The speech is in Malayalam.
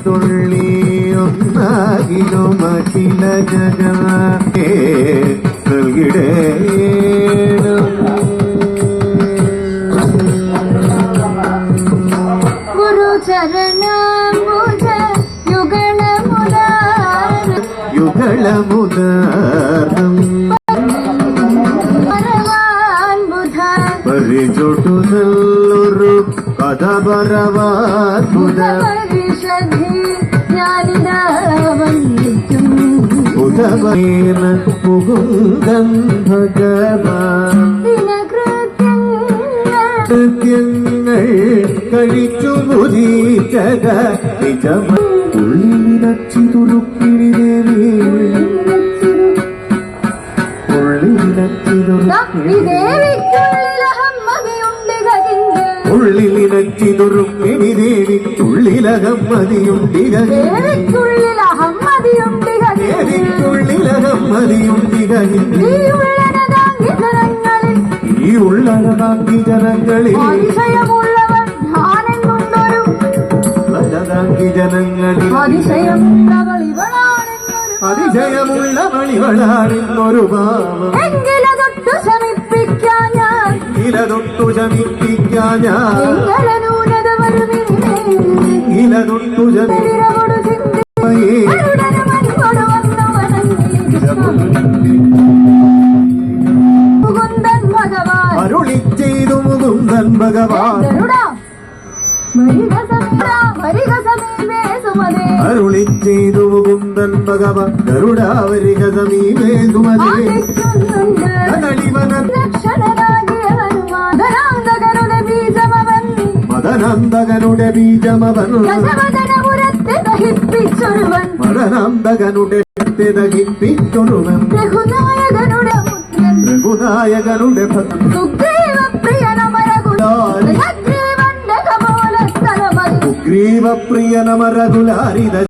തുള്ളിയൊന്നാകിലുമഖില ജഗേ നൽകിടേ ഗുരുചരണമുദ യുഗളമുദാരം പരിചൊട്ടുനല്ലൊരു കഥ ബരവാദ്ഭുത ഉദവീന മുകുന്ദൻ ഭഗവാൻ കൃത്യങ്ങൾ കഴിച്ചു മുദീച്ചക നിജമ ഉള്ളിലച്ചിതുരുക്കിണി ദേവി ഉള്ളിലിനച്ചിതുരുക്കിണി ദേവി ഉള്ളിലഹമ്മതിയുണ്ടിക ദേവിക്കുള്ളിലഹമ്മതിയുണ്ടിക ഈ ഉള്ളടനാക്കി ജനങ്ങളിൽ അതിശയമുള്ളവളിവളാണെന്നൊരു ഭാവം എങ്കിലതൊട്ടു ശമിപ്പിക്കാൻ അരുളി ചെയ്തു മുകുന്ദൻ ഭഗവാൻ അരുളി ചെയ്തു മുകുന്ദൻ ഭഗവാൻ ഗരുഡാവരിക സമീപേ സുമതേ മദനാന്തകനുടെ ബീജമവൻ മദനാന്തകനുടെ ദഹിപ്പിച്ചൊരുവൻ രഘുനായകനുടെ സുഗ്രീവപ്രിയനമരകുലാരിത